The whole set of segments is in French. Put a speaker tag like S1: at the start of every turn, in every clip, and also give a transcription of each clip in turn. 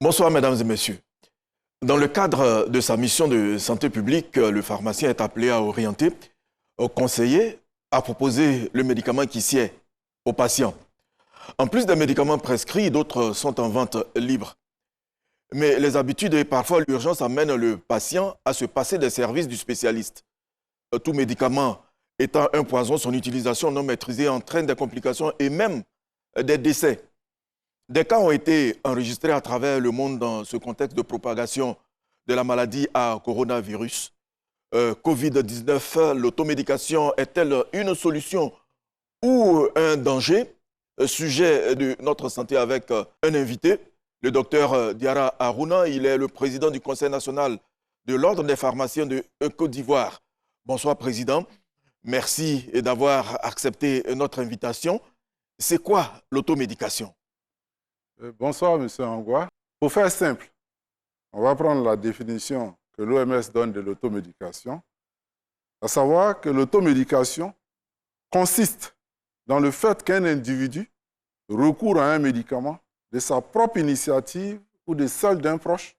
S1: Bonsoir, mesdames et messieurs. Dans le cadre de sa mission de santé publique, le pharmacien est appelé à orienter, conseiller, à proposer le médicament qui sied aux patients. En plus des médicaments prescrits, d'autres sont en vente libre. Mais les habitudes et parfois l'urgence amènent le patient à se passer des services du spécialiste. Tout médicament étant un poison, son utilisation non maîtrisée entraîne des complications et même des décès. Des cas ont été enregistrés à travers le monde dans ce contexte de propagation de la maladie à coronavirus. Covid-19, l'automédication est-elle une solution ou un danger? Sujet de notre santé avec un invité, le docteur Diarra Aruna. Il est le président du Conseil national de l'Ordre des pharmaciens de Côte d'Ivoire. Bonsoir, président. Merci d'avoir accepté notre invitation. C'est quoi l'automédication?
S2: Bonsoir, M. Angwa. Pour faire simple, on va prendre la définition que l'OMS donne de l'automédication, à savoir que l'automédication consiste dans le fait qu'un individu recourt à un médicament de sa propre initiative ou de celle d'un proche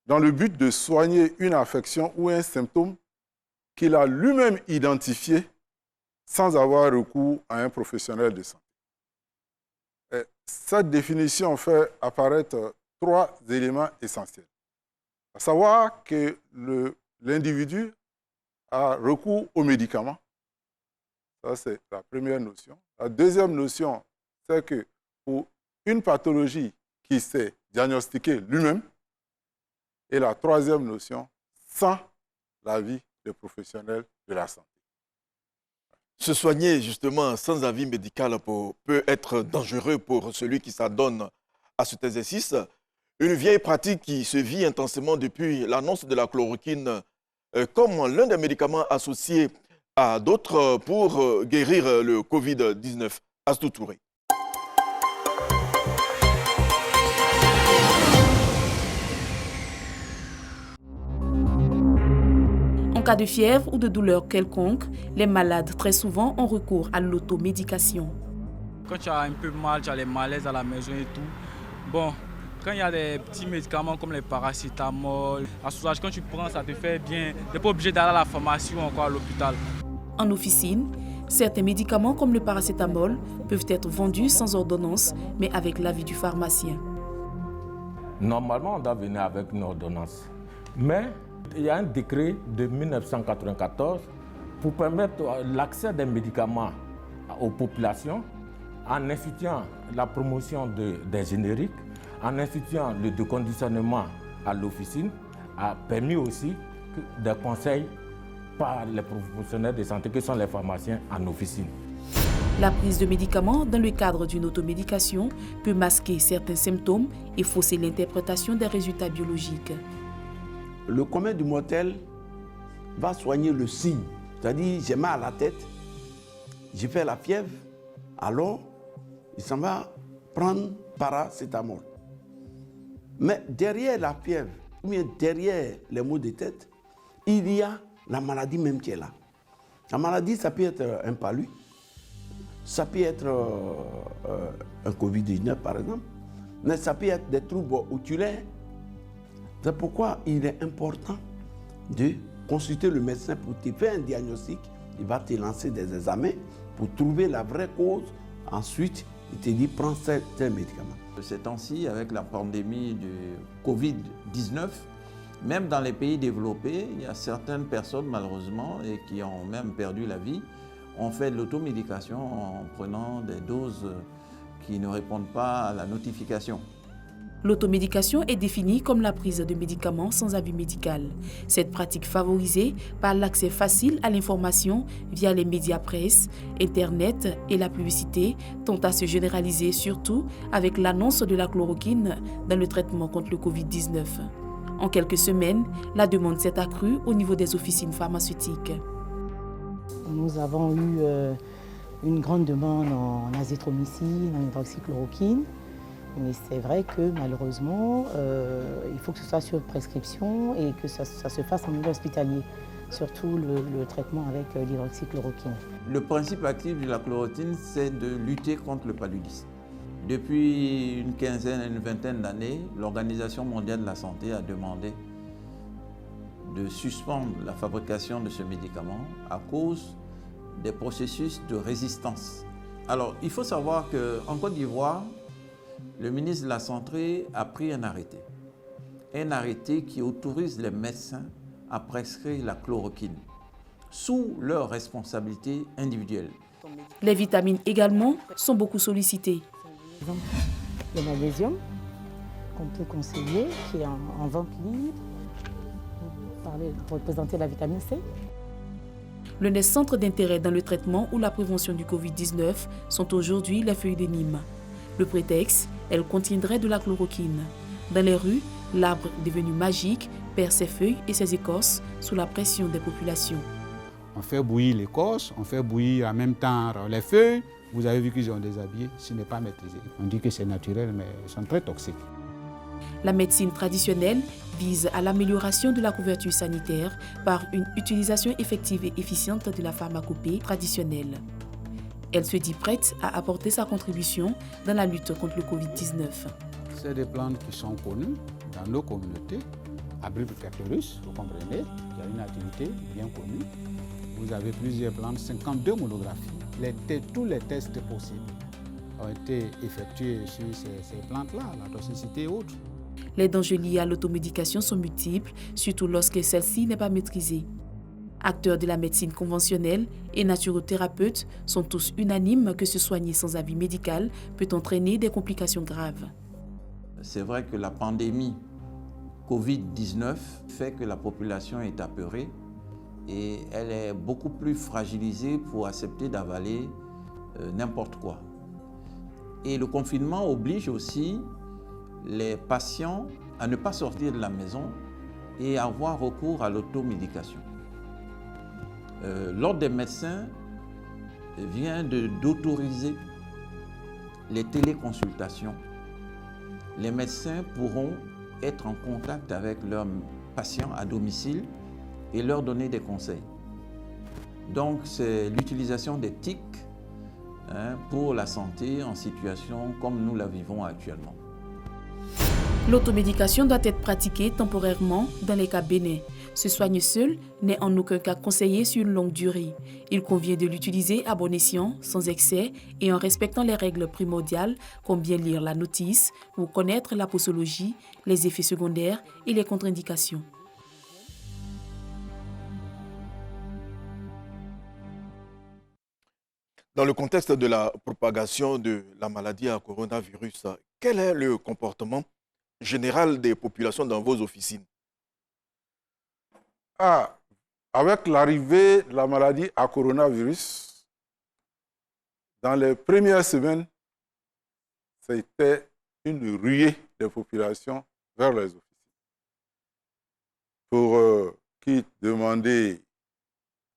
S2: dans le but de soigner une affection ou un symptôme qu'il a lui-même identifié sans avoir recours à un professionnel de santé. Cette définition fait apparaître trois éléments essentiels. À savoir que l'individu a recours aux médicaments. Ça, c'est la première notion. La deuxième notion, c'est que pour une pathologie qui s'est diagnostiquée lui-même. Et la troisième notion, sans l'avis des professionnels de la santé.
S1: Se soigner justement sans avis médical peut être dangereux pour celui qui s'adonne à cet exercice. Une vieille pratique qui se vit intensément depuis l'annonce de la chloroquine comme l'un des médicaments associés à d'autres pour guérir le Covid-19. Astou Touré.
S3: En cas de fièvre ou de douleur quelconque, les malades très souvent ont recours à l'automédication.
S4: Quand tu as un peu mal, tu as les malaises à la maison et tout. Bon, quand il y a des petits médicaments comme les paracétamol, la soulage, quand tu prends, ça te fait bien. Tu n'es pas obligé d'aller à la pharmacie ou encore à l'hôpital.
S3: En officine, certains médicaments comme le paracétamol peuvent être vendus sans ordonnance, mais avec l'avis du pharmacien.
S5: Normalement, on doit venir avec une ordonnance. Mais il y a un décret de 1994 pour permettre l'accès des médicaments aux populations en instituant la promotion des génériques, en instituant le déconditionnement à l'officine, a permis aussi des conseils par les professionnels de santé que sont les pharmaciens en officine.
S3: La prise de médicaments dans le cadre d'une automédication peut masquer certains symptômes et fausser l'interprétation des résultats biologiques.
S6: Le commun du mortel va soigner le signe. C'est-à-dire, j'ai mal à la tête, j'ai fait la fièvre, alors il s'en va prendre paracétamol. Mais derrière la fièvre, ou bien derrière les maux de tête, il y a la maladie même qui est là. La maladie, ça peut être un palu, ça peut être un Covid-19 par exemple, mais ça peut être des troubles oculaires. C'est pourquoi il est important de consulter le médecin pour te faire un diagnostic. Il va te lancer des examens pour trouver la vraie cause. Ensuite, il te dit prends tel médicament.
S7: Ces temps-ci, avec la pandémie du Covid-19, même dans les pays développés, il y a certaines personnes malheureusement et qui ont même perdu la vie, ont fait de l'automédication en prenant des doses qui ne répondent pas à la notification.
S3: L'automédication est définie comme la prise de médicaments sans avis médical. Cette pratique favorisée par l'accès facile à l'information via les médias presse, Internet et la publicité tend à se généraliser surtout avec l'annonce de la chloroquine dans le traitement contre le Covid-19. En quelques semaines, la demande s'est accrue au niveau des officines pharmaceutiques.
S8: Nous avons eu une grande demande en azithromycine, en hydroxychloroquine. Mais c'est vrai que malheureusement, il faut que ce soit sur prescription et que ça se fasse en milieu hospitalier, surtout le traitement avec l'hydroxychloroquine.
S7: Le principe actif de la chloroquine, c'est de lutter contre le paludisme. Depuis une quinzaine, une vingtaine d'années, l'Organisation mondiale de la santé a demandé de suspendre la fabrication de ce médicament à cause des processus de résistance. Alors, il faut savoir qu'en Côte d'Ivoire, le ministre de la Santé a pris un arrêté qui autorise les médecins à prescrire la chloroquine sous leur responsabilité individuelle.
S3: Les vitamines également sont beaucoup sollicitées.
S8: Par exemple, le magnésium qu'on peut conseiller, qui est en vente libre, pour représenter la vitamine C.
S3: L'un centre d'intérêt dans le traitement ou la prévention du Covid-19 sont aujourd'hui les feuilles de Nîmes. Le prétexte, elles contiendraient de la chloroquine. Dans les rues, l'arbre devenu magique perd ses feuilles et ses écorces sous la pression des populations.
S9: On fait bouillir l'écorce, on fait bouillir en même temps les feuilles. Vous avez vu qu'ils ont déshabillé, ce n'est pas maîtrisé. On dit que c'est naturel, mais ils sont très toxiques.
S3: La médecine traditionnelle vise à l'amélioration de la couverture sanitaire par une utilisation effective et efficiente de la pharmacopée traditionnelle. Elle se dit prête à apporter sa contribution dans la lutte contre le Covid-19.
S9: C'est des plantes qui sont connues dans nos communautés. Abricaptorus, vous comprenez, il y a une activité bien connue. Vous avez plusieurs plantes, 52 monographies. Tous les tests possibles ont été effectués sur ces plantes-là, la toxicité et autres.
S3: Les dangers liés à l'automédication sont multiples, surtout lorsque celle-ci n'est pas maîtrisée. Acteurs de la médecine conventionnelle et naturothérapeutes sont tous unanimes que se soigner sans avis médical peut entraîner des complications graves.
S7: C'est vrai que la pandémie Covid-19 fait que la population est apeurée et elle est beaucoup plus fragilisée pour accepter d'avaler n'importe quoi. Et le confinement oblige aussi les patients à ne pas sortir de la maison et à avoir recours à l'automédication. L'Ordre des médecins vient d'autoriser les téléconsultations. Les médecins pourront être en contact avec leurs patients à domicile et leur donner des conseils. Donc, c'est l'utilisation des TIC pour la santé en situation comme nous la vivons actuellement.
S3: L'automédication doit être pratiquée temporairement dans les cas bénins. Se soigner seul n'est en aucun cas conseillé sur une longue durée. Il convient de l'utiliser à bon escient, sans excès et en respectant les règles primordiales comme bien lire la notice pour connaître la posologie, les effets secondaires et les contre-indications.
S1: Dans le contexte de la propagation de la maladie à coronavirus, quel est le comportement général des populations dans vos officines?
S2: Avec l'arrivée de la maladie à coronavirus, dans les premières semaines, c'était une ruée des populations vers les officines. Pour qui demandaient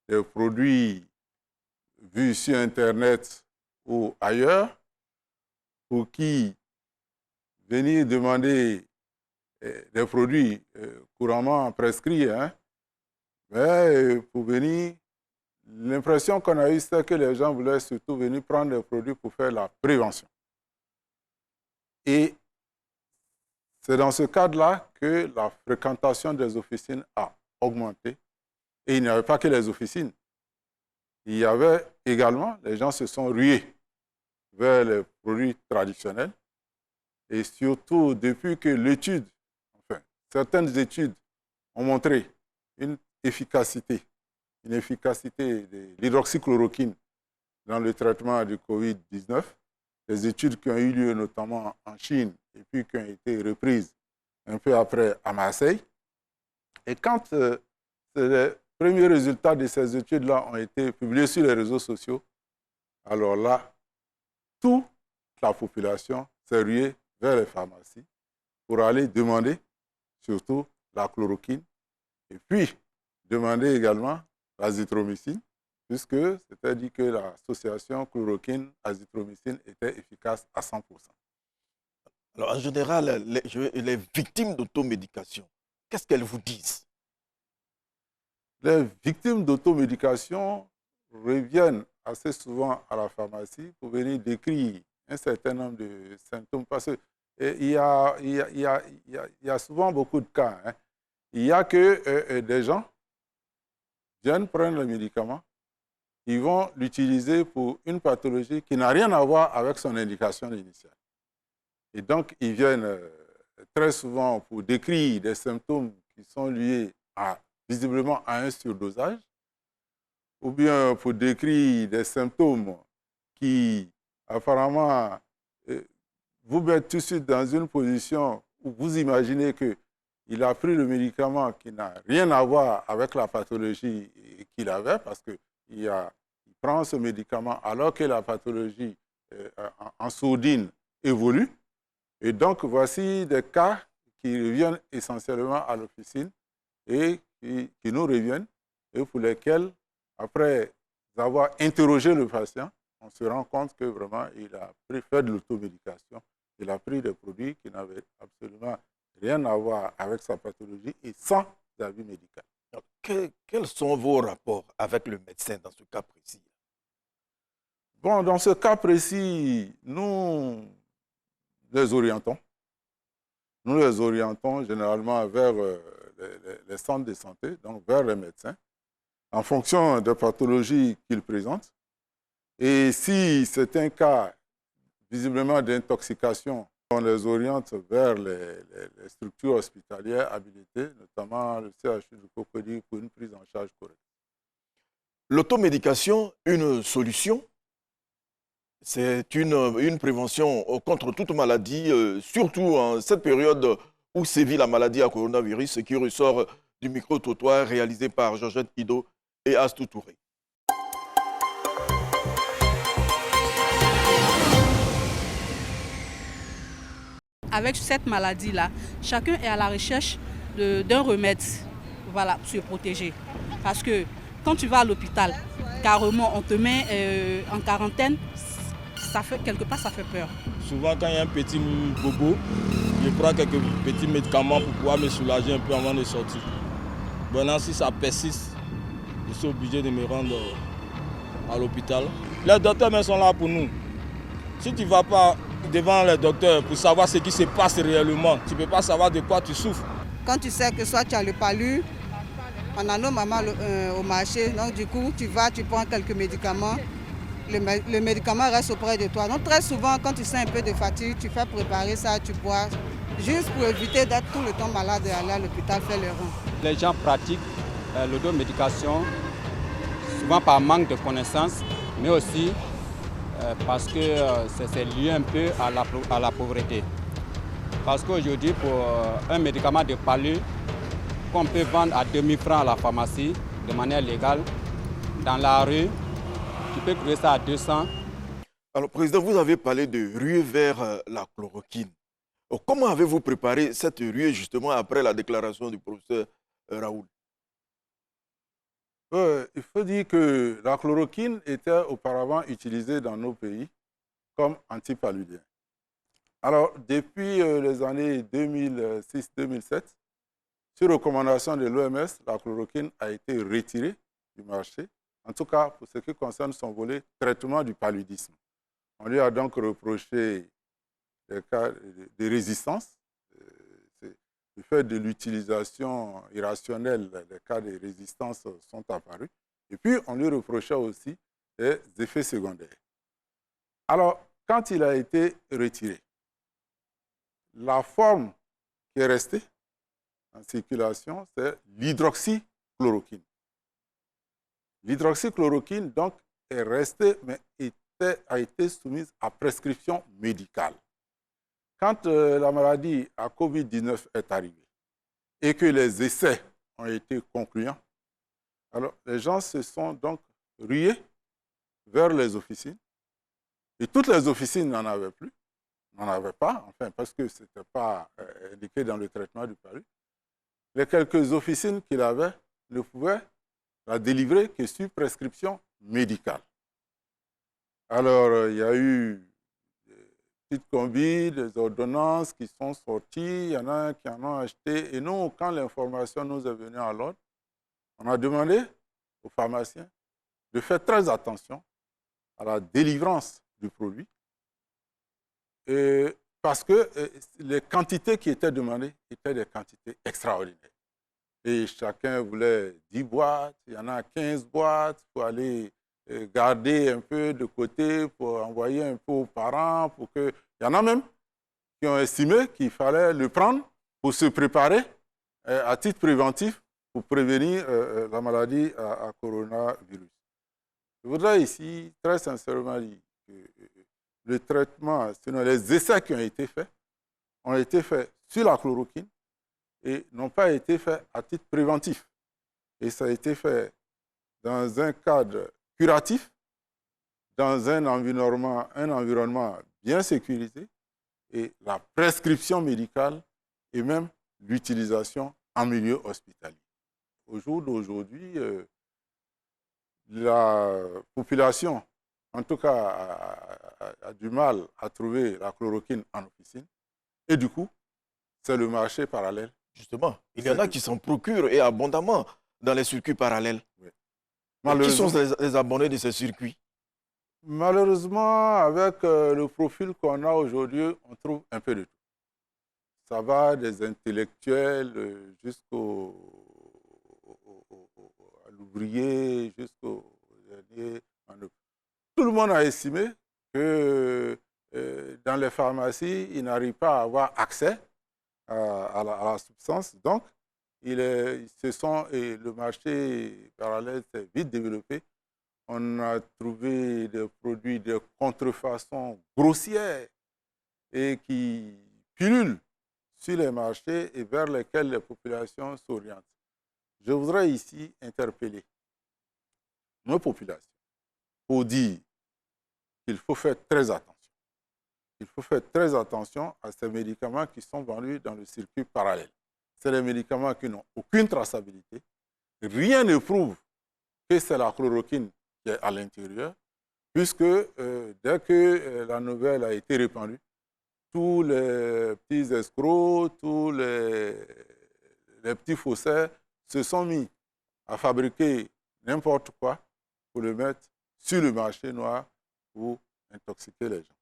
S2: des produits vus sur Internet ou ailleurs, pour qui venir demander des produits couramment prescrits, mais pour venir, l'impression qu'on a eue, c'est que les gens voulaient surtout venir prendre des produits pour faire la prévention. Et c'est dans ce cadre-là que la fréquentation des officines a augmenté. Et il n'y avait pas que les officines. Il y avait également, les gens se sont rués vers les produits traditionnels. Et surtout, depuis que certaines études ont montré une efficacité de l'hydroxychloroquine dans le traitement du Covid-19, des études qui ont eu lieu notamment en Chine et puis qui ont été reprises un peu après à Marseille. Et quand les premiers résultats de ces études-là ont été publiés sur les réseaux sociaux, alors là, toute la population s'est ruée vers les pharmacies pour aller demander surtout la chloroquine et puis demander également l'azithromycine, puisque c'était dit que l'association chloroquine-azithromycine était efficace à 100%.
S1: Alors, en général, les victimes d'automédication, qu'est-ce qu'elles vous disent?
S2: Les victimes d'automédication reviennent assez souvent à la pharmacie pour venir décrire un certain nombre de symptômes. Parce qu'il y a souvent beaucoup de cas. Hein. Il y a que des gens viennent prendre le médicament, ils vont l'utiliser pour une pathologie qui n'a rien à voir avec son indication initiale. Et donc, ils viennent très souvent pour décrire des symptômes qui sont liés visiblement à un surdosage, ou bien pour décrire des symptômes qui, apparemment, vous mettent tout de suite dans une position où vous imaginez qu'il a pris le médicament qui n'a rien à voir avec la pathologie qu'il avait, parce qu'il prend ce médicament alors que la pathologie en sourdine évolue. Et donc, voici des cas qui reviennent essentiellement à l'officine et qui nous reviennent et pour lesquels, après avoir interrogé le patient, on se rend compte que vraiment, il a fait de l'automédication. Il a pris des produits qui n'avaient absolument rien à voir avec sa pathologie et sans avis médical.
S1: Donc, quels sont vos rapports avec le médecin dans ce cas précis?
S2: Bon, dans ce cas précis, nous les orientons. Nous les orientons généralement vers les centres de santé, donc vers les médecins, en fonction des pathologies qu'ils présentent. Et si c'est un cas visiblement d'intoxication, on les oriente vers les structures hospitalières habilitées, notamment le CHU de Cocody, pour une prise en charge correcte.
S1: L'automédication, une solution? C'est une prévention contre toute maladie, surtout en cette période où sévit la maladie à coronavirus, ce qui ressort du micro-trottoir réalisé par Georgette Ido et Astou Touré.
S10: Avec cette maladie-là, chacun est à la recherche d'un remède, voilà, pour se protéger. Parce que quand tu vas à l'hôpital, carrément, on te met en quarantaine, quelque part, ça fait peur.
S11: Souvent, quand il y a un petit bobo, je prends quelques petits médicaments pour pouvoir me soulager un peu avant de sortir. Maintenant, si ça persiste, je suis obligé de me rendre à l'hôpital. Les docteurs même sont là pour nous. Si tu ne vas pas devant les docteurs pour savoir ce qui se passe réellement, tu ne peux pas savoir de quoi tu souffres.
S12: Quand tu sais que soit tu as le palu, on a nos mamans au marché, donc du coup, tu vas, tu prends quelques médicaments. Le médicament reste auprès de toi. Donc très souvent, quand tu sens un peu de fatigue, tu fais préparer ça, tu bois, juste pour éviter d'être tout le temps malade et aller à l'hôpital faire le rang.
S9: Les gens pratiquent l'automédication, souvent par manque de connaissances, mais aussi parce que c'est lié un peu à la pauvreté. Parce qu'aujourd'hui, pour un médicament de palu qu'on peut vendre à 2000 francs à la pharmacie de manière légale, dans la rue, tu peux trouver ça à 200.
S1: Alors, Président, vous avez parlé de ruée vers la chloroquine. Comment avez-vous préparé cette ruée justement après la déclaration du professeur Raoul?
S2: Il faut dire que la chloroquine était auparavant utilisée dans nos pays comme antipaludien. Alors, depuis les années 2006-2007, sur recommandation de l'OMS, la chloroquine a été retirée du marché, en tout cas pour ce qui concerne son volet traitement du paludisme. On lui a donc reproché des cas de résistance, du fait de l'utilisation irrationnelle, les cas de résistance sont apparus. Et puis, on lui reprochait aussi des effets secondaires. Alors, quand il a été retiré, la forme qui est restée en circulation, c'est l'hydroxychloroquine. L'hydroxychloroquine, donc, est restée, mais a été soumise à prescription médicale. Quand la maladie à Covid-19 est arrivée et que les essais ont été concluants, alors les gens se sont donc rués vers les officines. Et toutes les officines n'en avaient plus, n'en avaient pas, enfin, parce que ce n'était pas indiqué dans le traitement du palu. Les quelques officines qu'il avait ne pouvaient la délivrer que sur prescription médicale. Alors, il y a eu petites combis, des ordonnances qui sont sorties, il y en a qui en ont acheté. Et nous, quand l'information nous est venue à l'ordre, on a demandé aux pharmaciens de faire très attention à la délivrance du produit parce que les quantités qui étaient demandées étaient des quantités extraordinaires. Et chacun voulait 10 boîtes, il y en a 15 boîtes pour aller garder un peu de côté, pour envoyer un peu aux parents. Il y en a même qui ont estimé qu'il fallait le prendre pour se préparer à titre préventif pour prévenir la maladie à coronavirus. Je voudrais ici très sincèrement dire que le traitement, sinon les essais qui ont été faits sur la chloroquine et n'ont pas été faits à titre préventif. Et ça a été fait dans un cadre curatif, dans un environnement bien sécurisé, et la prescription médicale et même l'utilisation en milieu hospitalier. Au jour d'aujourd'hui, la population, en tout cas, a du mal à trouver la chloroquine en officine. Et du coup, c'est le marché parallèle.
S1: Justement, il y en a qui s'en procurent et abondamment dans les circuits parallèles. Oui. Qui sont les abonnés de ces circuits?
S2: Malheureusement, avec le profil qu'on a aujourd'hui, on trouve un peu de tout. Ça va des intellectuels jusqu'à l'ouvrier, jusqu'au dernier. Tout le monde a estimé que dans les pharmacies, ils n'arrivent pas à avoir accès à la substance. Donc, et le marché parallèle s'est vite développé. On a trouvé des produits de contrefaçon grossière et qui pullulent sur les marchés et vers lesquels les populations s'orientent. Je voudrais ici interpeller nos populations pour dire qu'il faut faire très attention. Il faut faire très attention à ces médicaments qui sont vendus dans le circuit parallèle. C'est des médicaments qui n'ont aucune traçabilité. Rien ne prouve que c'est la chloroquine qui est à l'intérieur, puisque dès que la nouvelle a été répandue, tous les petits escrocs, tous les petits faussaires se sont mis à fabriquer n'importe quoi pour le mettre sur le marché noir pour intoxiquer les gens.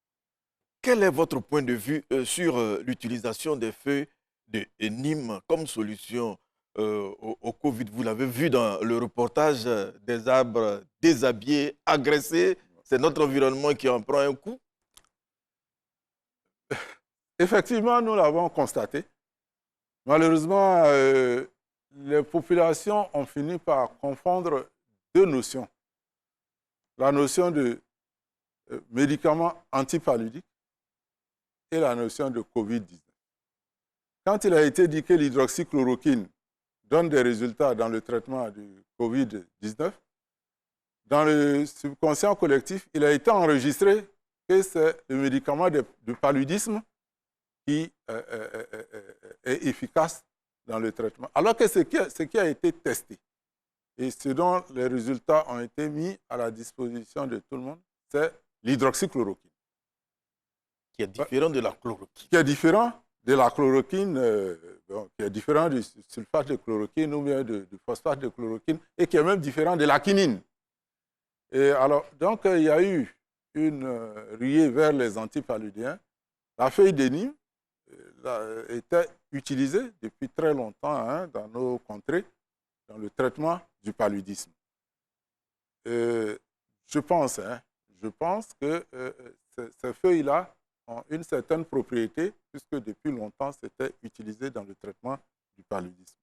S1: Quel est votre point de vue sur l'utilisation des feuilles de Nîmes comme solution au Covid? Vous l'avez vu dans le reportage, des arbres déshabillés, agressés. C'est notre environnement qui en prend un coup.
S2: Effectivement, nous l'avons constaté. Malheureusement, les populations ont fini par confondre deux notions. La notion de médicaments antipaludiques et la notion de Covid-19. Quand il a été dit que l'hydroxychloroquine donne des résultats dans le traitement du Covid-19, dans le subconscient collectif, il a été enregistré que c'est le médicament du paludisme qui est efficace dans le traitement. Alors que ce qui a été testé et ce dont les résultats ont été mis à la disposition de tout le monde, c'est l'hydroxychloroquine.
S1: Qui est différent de la chloroquine.
S2: Qui est différent de la chloroquine, qui est différent du sulfate de chloroquine ou bien du phosphate de chloroquine et qui est même différent de la quinine. Et alors, donc, il y a eu une ruée vers les antipaludiens. La feuille de Nîmes était utilisée depuis très longtemps dans nos contrées dans le traitement du paludisme. Je pense que ces feuilles-là ont une certaine propriété puisque depuis longtemps, c'était utilisé dans le traitement du paludisme.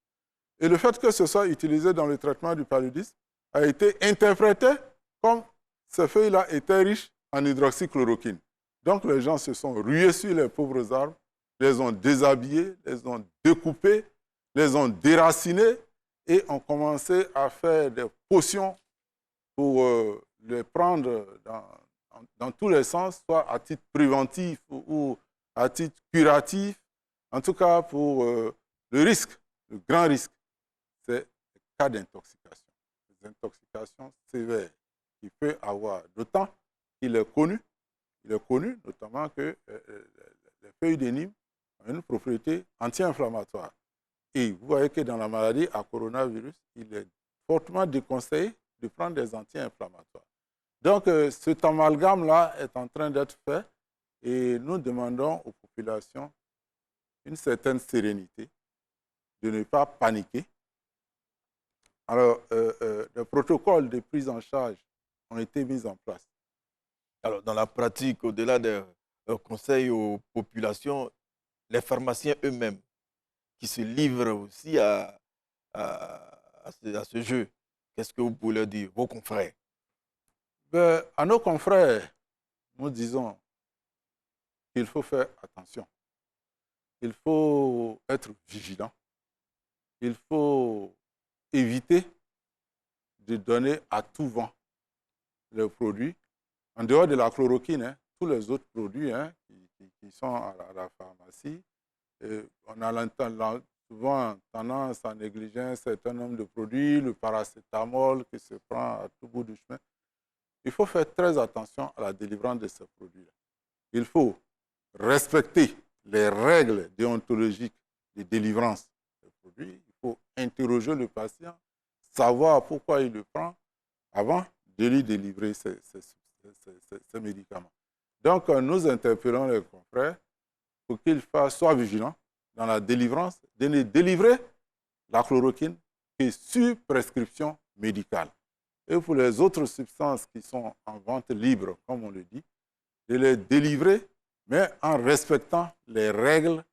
S2: Et le fait que ce soit utilisé dans le traitement du paludisme a été interprété comme ces feuilles-là étaient riches en hydroxychloroquine. Donc les gens se sont rués sur les pauvres arbres, les ont déshabillés, les ont découpés, les ont déracinés et ont commencé à faire des potions pour les prendre dans tous les sens, soit à titre préventif ou à titre curatif. En tout cas, pour le risque, le grand risque, c'est le cas d'intoxication. Des intoxications sévères qu'il peut avoir, d'autant qu'il est connu notamment que les feuilles de Nîmes ont une propriété anti-inflammatoire. Et vous voyez que dans la maladie à coronavirus, il est fortement déconseillé de prendre des anti-inflammatoires. Donc, cet amalgame-là est en train d'être fait Et nous demandons aux populations une certaine sérénité, de ne pas paniquer. Alors, des protocoles de prise en charge ont été mis en place.
S1: Alors, dans la pratique, au-delà des conseils aux populations, les pharmaciens eux-mêmes qui se livrent aussi à ce jeu, qu'est-ce que vous pouvez leur dire, vos confrères?
S2: Ben, à nos confrères, nous disons qu'il faut faire attention. Il faut être vigilant. Il faut éviter de donner à tout vent les produits. En dehors de la chloroquine, tous les autres produits qui sont à la pharmacie, on a souvent tendance à négliger un certain nombre de produits, le paracétamol qui se prend à tout bout du chemin. Il faut faire très attention à la délivrance de ces produits-là. Il faut respecter les règles déontologiques de délivrance des produits. Il faut interroger le patient, savoir pourquoi il le prend avant de lui délivrer ces médicaments. Donc, nous interpellons les confrères pour qu'ils soient vigilants dans la délivrance, de ne délivrer la chloroquine que sur prescription médicale. Et pour les autres substances qui sont en vente libre, comme on le dit, de les délivrer, mais en respectant les règles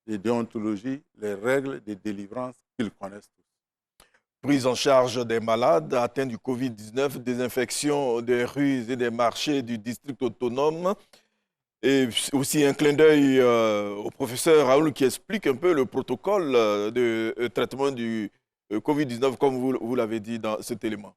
S2: de déontologie, les règles de délivrance qu'ils connaissent tous.
S1: Prise en charge des malades atteints du Covid-19, désinfection des rues et des marchés du district autonome. Et aussi un clin d'œil au professeur Raoul qui explique un peu le protocole de traitement du Covid-19, comme vous l'avez dit dans cet élément.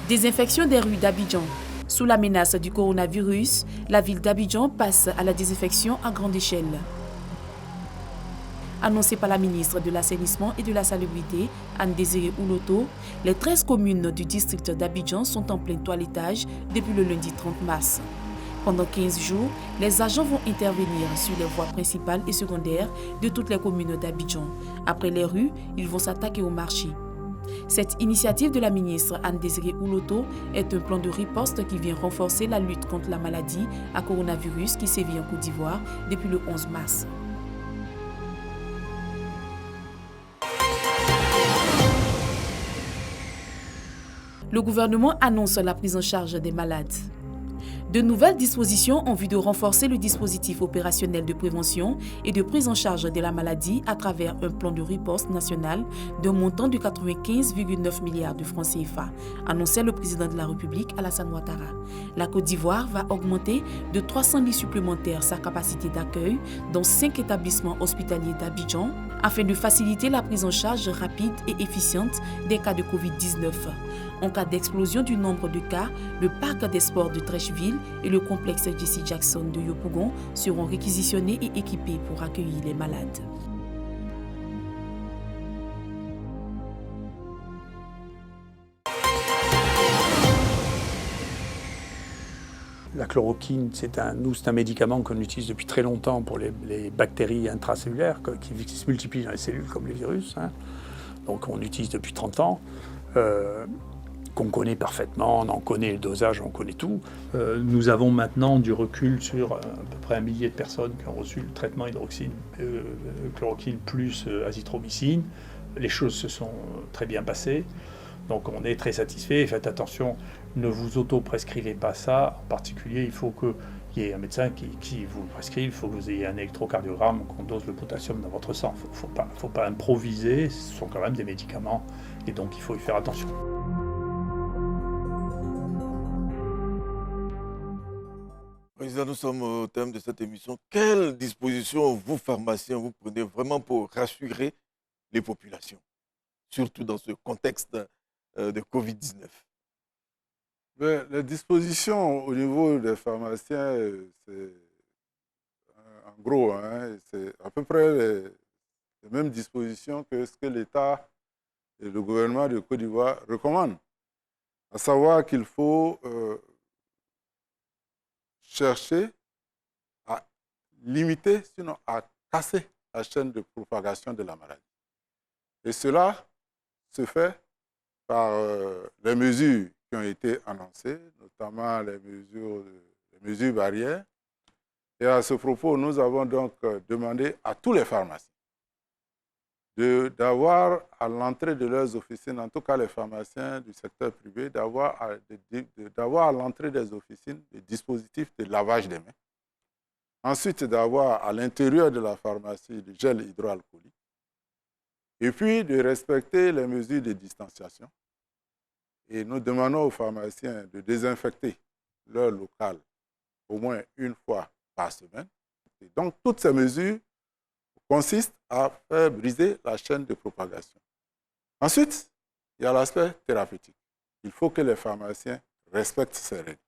S3: Désinfection des rues d'Abidjan. Sous la menace du coronavirus, la ville d'Abidjan passe à la désinfection à grande échelle. Annoncé par la ministre de l'Assainissement et de la Salubrité, Anne-Désirée Ouloto, les 13 communes du district d'Abidjan sont en plein toilettage depuis le lundi 30 mars. Pendant 15 jours, les agents vont intervenir sur les voies principales et secondaires de toutes les communes d'Abidjan. Après les rues, ils vont s'attaquer au marché. Cette initiative de la ministre Anne-Désirée Ouloto est un plan de riposte qui vient renforcer la lutte contre la maladie à coronavirus qui sévit en Côte d'Ivoire depuis le 11 mars. Le gouvernement annonce la prise en charge des malades. De nouvelles dispositions en vue de renforcer le dispositif opérationnel de prévention et de prise en charge de la maladie à travers un plan de riposte national d'un montant de 95,9 milliards de francs CFA, annonçait le président de la République Alassane Ouattara. La Côte d'Ivoire va augmenter de 300 lits supplémentaires sa capacité d'accueil dans 5 établissements hospitaliers d'Abidjan afin de faciliter la prise en charge rapide et efficiente des cas de Covid-19. En cas d'explosion du nombre de cas, le parc des sports de Trècheville et le complexe Jesse Jackson de Yopougon seront réquisitionnés et équipés pour accueillir les malades.
S13: La chloroquine, c'est un médicament qu'on utilise depuis très longtemps pour les bactéries intracellulaires qui se multiplient dans les cellules comme les virus. Donc on l'utilise depuis 30 ans. Qu'on connaît parfaitement, on en connaît le dosage, on connaît tout.
S14: Nous avons maintenant du recul sur à peu près 1 millier de personnes qui ont reçu le traitement chloroquine plus azithromycine. Les choses se sont très bien passées, donc on est très satisfait. Faites attention, ne vous auto-prescrivez pas ça. En particulier, il faut qu'il y ait un médecin qui vous prescrive, il faut que vous ayez un électrocardiogramme, qu'on dose le potassium dans votre sang. Il ne faut pas improviser, ce sont quand même des médicaments, et donc il faut y faire attention.
S1: Président, nous sommes au thème de cette émission. Quelles dispositions vous, pharmaciens, vous prenez vraiment pour rassurer les populations, surtout dans ce contexte de Covid-19?
S2: Les dispositions au niveau des pharmaciens, c'est en gros, c'est à peu près les mêmes dispositions que ce que l'État et le gouvernement de Côte d'Ivoire recommandent. À savoir qu'il faut chercher à limiter, sinon à casser la chaîne de propagation de la maladie. Et cela se fait par les mesures qui ont été annoncées, notamment les mesures barrières. Et à ce propos, nous avons donc demandé à tous les pharmaciens d'avoir à l'entrée de leurs officines, en tout cas les pharmaciens du secteur privé, d'avoir à l'entrée des officines des dispositifs de lavage des mains. Ensuite, d'avoir à l'intérieur de la pharmacie du gel hydroalcoolique. Et puis, de respecter les mesures de distanciation. Et nous demandons aux pharmaciens de désinfecter leur local au moins une fois par semaine. Et donc, toutes ces mesures consistent à faire briser la chaîne de propagation. Ensuite, il y a l'aspect thérapeutique. Il faut que les pharmaciens respectent ces règles,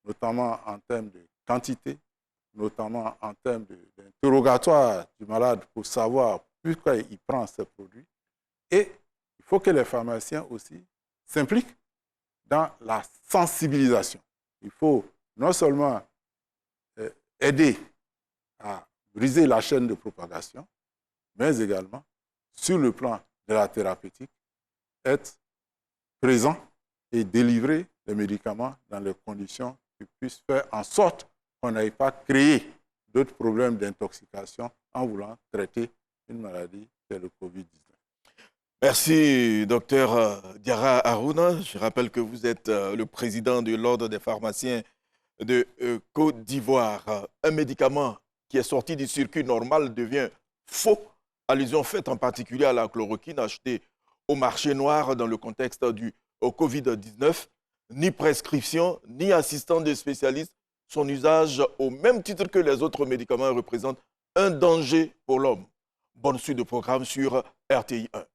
S2: notamment en termes de quantité, notamment en termes d'interrogatoire du malade pour savoir pourquoi il prend ces produits. Et il faut que les pharmaciens aussi s'impliquent dans la sensibilisation. Il faut non seulement aider à briser la chaîne de propagation, mais également, sur le plan de la thérapeutique, être présent et délivrer les médicaments dans les conditions qui puissent faire en sorte qu'on n'aille pas créer d'autres problèmes d'intoxication en voulant traiter une maladie telle le Covid-19.
S1: Merci, docteur Diarra Harouna. Je rappelle que vous êtes le président de l'Ordre des pharmaciens de Côte d'Ivoire. Un médicament qui est sorti du circuit normal devient faux. Allusion faite en particulier à la chloroquine achetée au marché noir dans le contexte du Covid-19. Ni prescription, ni assistant de spécialiste. Son usage, au même titre que les autres médicaments, représente un danger pour l'homme. Bonne suite de programme sur RTI 1.